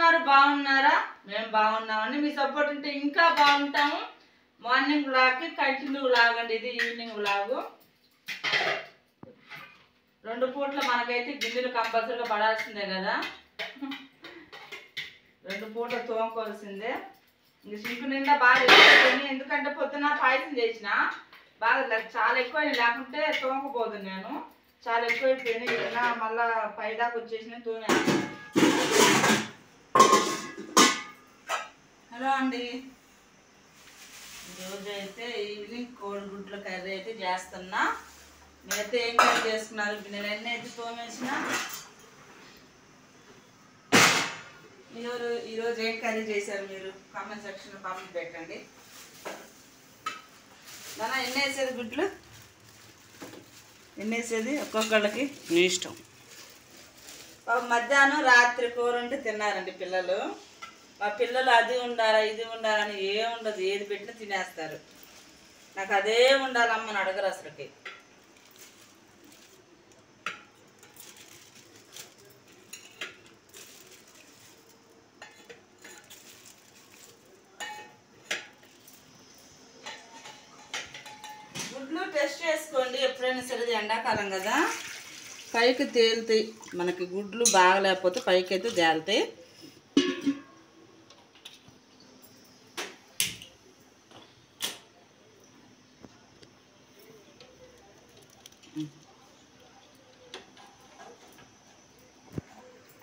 ఉన్నారు? బాగున్నారా? మేము బాగున్నామండి. మీ సపోర్ట్ ఉంటే ఇంకా బాగుంటాము. మార్నింగ్ వ్లాగ్కి కంటిన్యూ వ్లాగ్ అండి, ఇది ఈవినింగ్ వ్లాగు. 2 పూట్ల మనకైతే గిన్నెలు కంపల్సరీగా పడాల్సిందే కదా, 2 పూట్ల తోముకోవాల్సిందే. ఇంక సింకు నిండా బాగా ఎక్కువైపోయింది, ఎందుకంటే పొద్దున పాయసం చేసిన బాగా చాలా ఎక్కువ, లేకుంటే తోమకపోదు. నేను చాలా ఎక్కువైపోయింది, ఇలా మళ్ళా పైదాకా వచ్చేసిన తోమే. హలో అండి, ఈరోజు అయితే ఈవినింగ్ కోడిగుడ్ల కర్రీ అయితే చేస్తున్నా. మీరైతే ఏం కర్రీ చేసుకున్నారు? గిన్నెలు ఎన్ని అయితే తోమేసిన. ఈరోజు ఏం కర్రీ చేశారు మీరు? కామెంట్ సెక్షన్లో కామెంట్ పెట్టండి. నాన్న ఎన్ని వేసేది గుడ్లు? ఎన్ని వేసేది ఒక్కొక్కళ్ళకి? నీ ఇష్టం. మధ్యాహ్నం రాత్రి కూర ఉంటే తిన్నారండి పిల్లలు. మా పిల్లలు అది ఉండాలా ఇది ఉండాలని ఏం ఉండదు, ఏది పెట్టినా తినేస్తారు. నాకు అదే ఉండాలమ్మని అడగరు అసలుకి. గుడ్లు టెస్ట్ చేసుకోండి ఎప్పుడైనా సరే, ఎండాకాలం కదా పైకి తేలుతాయి మనకి. గుడ్లు బాగలేకపోతే పైకి అయితే తేలుతాయి.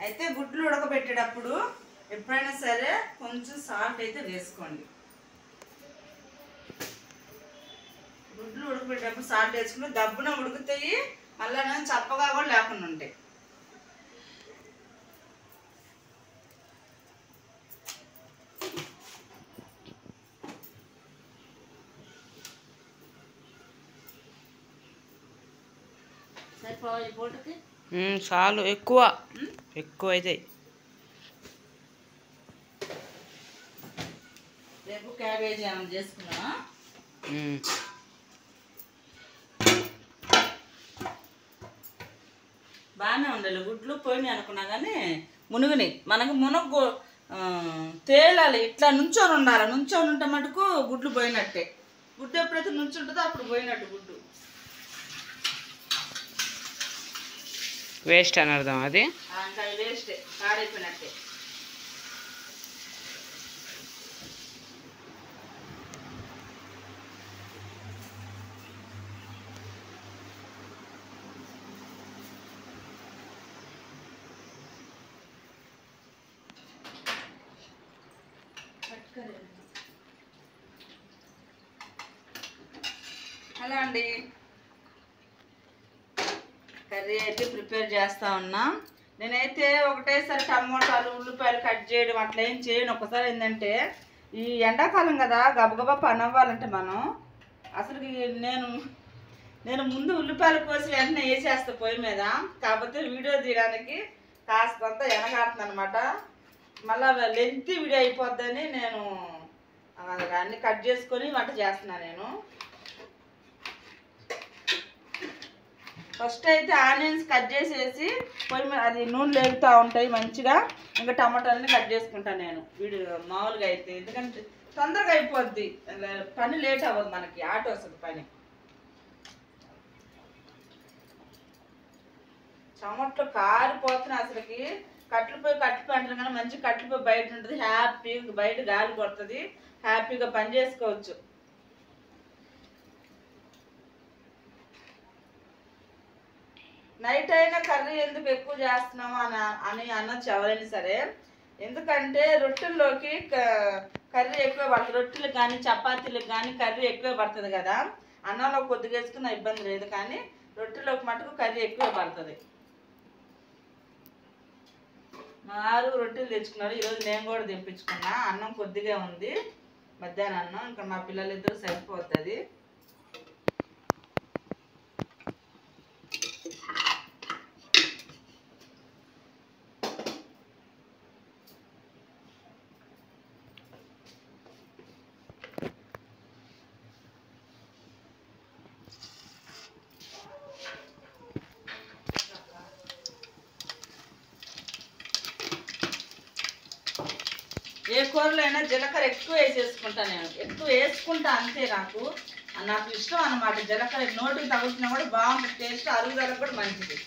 అయితే గుడ్లు ఉడకబెట్టేటప్పుడు ఎప్పుడైనా సరే కొంచెం సాల్ట్ అయితే వేసుకోండి. గుడ్లు ఉడకబెట్టేటప్పుడు సాల్ట్ వేసుకుని దబ్బున ఉడుకుతాయి, మళ్ళీ చప్పగా కూడా లేకుండా ఉంటాయి. సరిపోవా ఈ పూటకి? చాలు, ఎక్కువ అవుతాయి. రేపు క్యాబేజీ ఏమైనా చేసుకున్నావా? బాగానే ఉండాలి. గుడ్లు పోయినాయి అనుకున్నా కానీ మునుగుని మనకు మునగు తేలాలి. ఇట్లా నుంచొని ఉండాలి, నుంచొని ఉంటే మటుకు గుడ్లు పోయినట్టే. గుడ్డు ఎప్పుడైతే నుంచుంటుందో అప్పుడు పోయినట్టు గుడ్డు. వేస్ట్ అని అర్థం. అది ఇంకా వేస్టే, పాడైపోయినట్టే. హలో అండి, కర్రీ అయితే ప్రిపేర్ చేస్తా ఉన్నా. నేనైతే ఒకటేసారి టమోటాలు ఉల్లిపాయలు కట్ చేయడం అట్లా ఏం చేయను. ఒకసారి ఏంటంటే ఈ ఎండాకాలం కదా, గబగబా పని అవ్వాలంటే మనం అసలు నేను ముందు ఉల్లిపాయలు కోసి వెంటనే వేసేస్తా పొయ్యి మీద. కాకపోతే వీడియో తీయడానికి కాస్తంత వెనకాడుతుంది అనమాట. మళ్ళీ లెంతీ వీడియో అయిపోద్దని నేను అన్ని కట్ చేసుకొని వంట చేస్తున్నాను. నేను ఫస్ట్ అయితే ఆనియన్స్ కట్ చేసేసి పొయ్యి మీద అది నూనె లేగుతూ ఉంటాయి మంచిగా. ఇంకా టమాటాలని కట్ చేసుకుంటాను నేను వీడియో మామూలుగా అయితే, ఎందుకంటే తొందరగా అయిపోద్ది, పని లేట్ అవ్వదు, మనకి ఆటో వస్తుంది పని. టమాటో కారిపోతున్నాయి అసలుకి. కట్లు అంటారు కానీ మంచి కట్లు బయట ఉంటుంది, హ్యాపీగా బయట గాలి కొడుతుంది, హ్యాపీగా పని చేసుకోవచ్చు. నైట్ అయినా కర్రీ ఎందుకు ఎక్కువ చేస్తున్నాము అని అనొచ్చు ఎవరైనా సరే. ఎందుకంటే రొట్టెల్లోకి కర్రీ ఎక్కువ పడుతుంది, రొట్టెలకు కానీ చపాతీలకు కానీ కర్రీ ఎక్కువ పడుతుంది కదా. అన్నంలో కొద్దిగా వేసుకున్న ఇబ్బంది లేదు, కానీ రొట్టెలోకి మటుకు కర్రీ ఎక్కువ పడుతుంది. మా 6 రొట్టెలు తెచ్చుకున్నాడు, ఈరోజు నేను కూడా తెప్పించుకున్నా. అన్నం కొద్దిగా ఉంది, మధ్యాహ్నం అన్నం, ఇంకా మా పిల్లలిద్దరూ సరిపోతుంది. ఏ కూరలో అయినా జీలకర్ర ఎక్కువ వేసేసుకుంటా, నేను ఎక్కువ వేసుకుంటా అంతే. నాకు ఇష్టం అన్నమాట జీలకర్ర. నోటికి తగులుతున్నా కూడా బాగుంటుంది టేస్ట్, అరుగుదలకు కూడా మంచిది.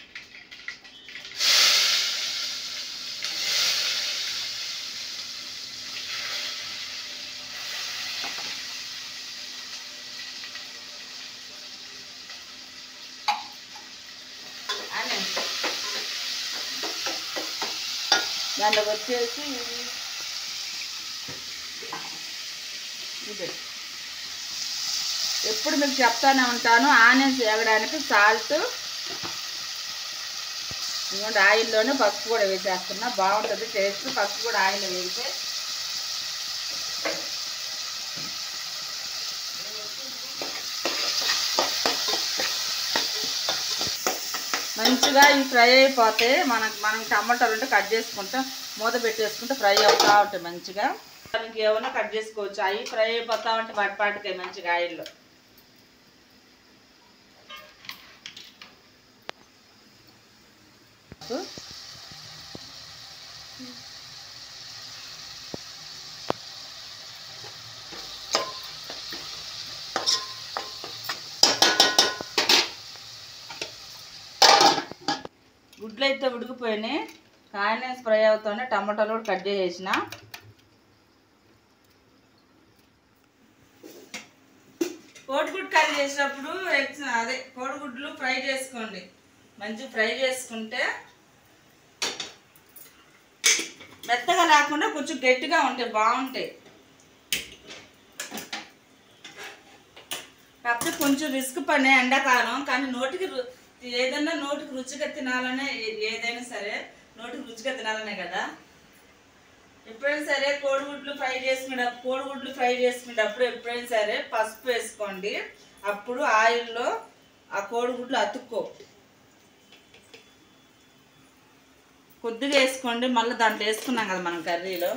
దాంట్లో వచ్చేసి ఇది ఎప్పుడు మీకు చెప్తానే ఉంటాను, ఆనియన్స్ వేగడానికి సాల్ట్, ఇదిగోండి ఆయిల్లోనే పసుపు కూడా వేసేస్తున్నా, బాగుంటుంది టేస్ట్. పసుపు కూడా ఆయిల్లో వేస్తే మంచిగా ఇవి ఫ్రై అయిపోతే మనం టమాటాలు ఉంటే కట్ చేసుకుంటాం, మూత పెట్టేసుకుంటే ఫ్రై అవుతూ ఉంటాయి మంచిగా. మనకి ఏమైనా కట్ చేసుకోవచ్చు, అవి ఫ్రై అయిపోతూ ఉంటాయి పాటికి మంచిగా ఆయిల్లో. గుడ్లు అయితే ఉడికిపోయినాయి, ఆనియన్స్ ఫ్రై అవుతానే టమాటాలు కూడా కట్ చేసేసిన. కోడిగుడ్డు కర్రీ చేసినప్పుడు కోడిగుడ్లు ఫ్రై చేసుకోండి, మంచిగా ఫ్రై చేసుకుంటే మెత్తగా లేకుండా కొంచెం గట్టిగా ఉంటాయి, బాగుంటాయి. కాకపోతే కొంచెం రిస్క్ పనే ఎండాకాలం, కానీ ఏదైనా నోటికి రుచిగా తినాలనే, ఏదైనా సరే నోటికి రుచిగా తినాలనే కదా. ఎప్పుడైనా సరే కోడిగుడ్లు ఫ్రై చేసుకునేటప్పుడు ఎప్పుడైనా సరే పసుపు వేసుకోండి, అప్పుడు ఆయిల్లో ఆ కోడిగుడ్లు అతుక్కో. కొద్దిగా వేసుకోండి, మళ్ళీ దాంట్లో వేసుకున్నాం కదా మనం కర్రీలో.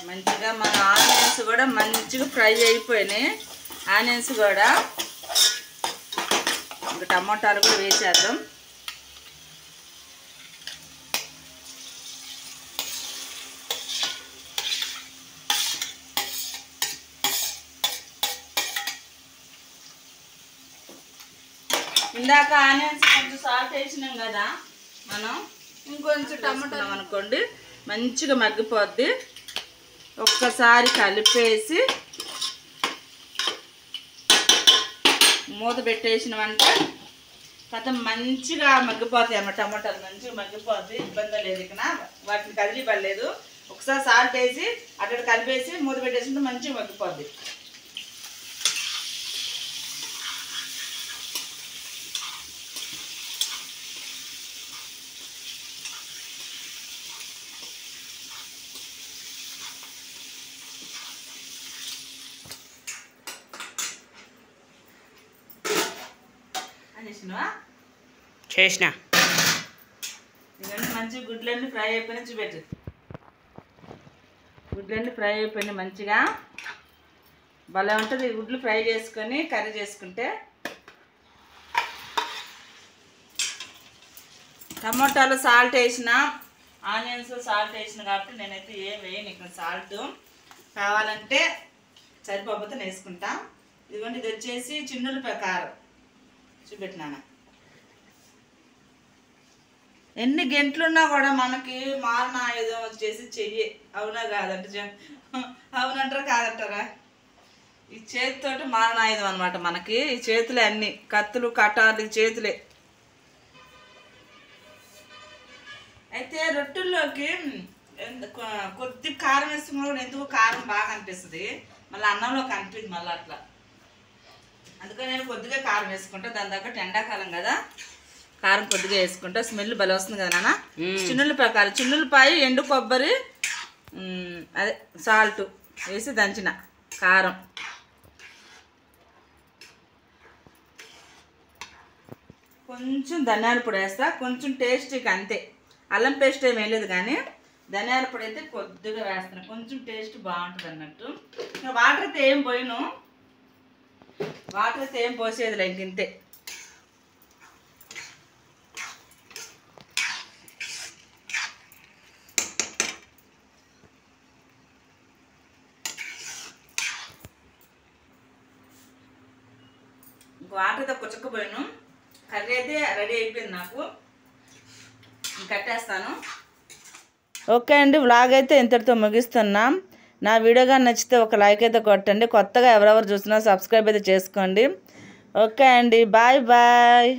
మంచిగా మన ఆనియన్స్ కూడా మంచిగా ఫ్రై అయిపోయినాయి. ఆనియన్స్ కూడా ఇంకా టమాటాలు కూడా వేసేద్దాం. ఇందాక ఆనియన్స్ కొంచెం సాల్ట్ వేసినాం కదా మనం, ఇంకొంచెం టమాటాలు అనుకోండి మంచిగా మగ్గిపోద్ది. ఒక్కసారి కలిపేసి మూత పెట్టేసినామంటే కథ మంచిగా మగ్గిపోతాయి అన్నమాట. టమాటాలు మంచిగా మగ్గిపోద్ది, ఇబ్బంది లేదు. ఇక వాటిని కదిలిపడలేదు. ఒకసారి సాల్ట్ వేసి అక్కడ కలిపేసి మూత పెట్టేసింటే మంచిగా మగ్గిపోద్ది. చేసిన ఇవన్నీ మంచిగా గుడ్లన్నీ ఫ్రై అయిపోయినాయి. చూపెట్టు, గుడ్లన్నీ ఫ్రై అయిపోయినాయి మంచిగా. భలే ఉంటుంది గుడ్లు ఫ్రై చేసుకొని కర్రీ చేసుకుంటే. టమోటాలు సాల్ట్ వేసిన, ఆనియన్స్ సాల్ట్ వేసిన కాబట్టి నేనైతే ఏం వేయను ఇక్కడ. సాల్ట్ కావాలంటే సరిపోతే వేసుకుంటా. ఇదిగోండి, ఇది వచ్చేసి చిన్నులపాయ కారం చూపెట్టినాను. ఎన్ని గంటలున్నా కూడా మనకి మారణ ఆయుధం వచ్చేసి చెయ్యి. అవునా కాదంట? అవునంటారా కాదంటారా? ఈ చేతితోటి మారణ ఆయుధం అనమాట మనకి. ఈ చేతులే అన్ని, కత్తులు కటార్లు చేతులే. అయితే రొట్టెల్లోకి కొద్ది కారం వేసుకున్న కూడా ఎందుకు కారం బాగా అనిపిస్తుంది, మళ్ళీ అన్నంలోకి అనిపిస్తుంది మళ్ళీ అట్లా. అందుకని నేను కొద్దిగా కారం వేసుకుంటా. దాని తగ్గట్టు ఎండాకాలం కదా, కారం కొద్దిగా వేసుకుంటా. స్మెల్ భలే వస్తుంది కదా నాన్న. చిన్నులపాయ కారం, చిన్నులపాయ, ఎండు కొబ్బరి, అదే సాల్ట్ వేసి దంచిన కారం. కొంచెం ధనియాల పొడి వేస్తా, కొంచెం టేస్ట్కి అంతే. అల్లం పేస్ట్ ఏం వేయలేదు కానీ ధనియాల పొడి అయితే కొద్దిగా వేస్తాను, కొంచెం టేస్ట్ బాగుంటుంది అన్నట్టు. ఇంకా వాటర్ అయితే ఏం పోయిను, వాటర్ అయితే ఏం పోసేదిలే, ఇంతే. వాటర్ అయితే కుచ్చకపోయాను, కర్రీ అయితే రెడీ అయిపోయింది నాకు, కట్టేస్తాను. ఓకే అండి, వ్లాగ్ అయితే ఇంతటితో ముగిస్తున్నాం. నా వీడియో కానీ నచ్చితే ఒక లైక్ అయితే కొట్టండి. కొత్తగా ఎవరెవరు చూసినా సబ్స్క్రైబ్ అయితే చేసుకోండి. ఓకే అండి, బాయ్ బాయ్.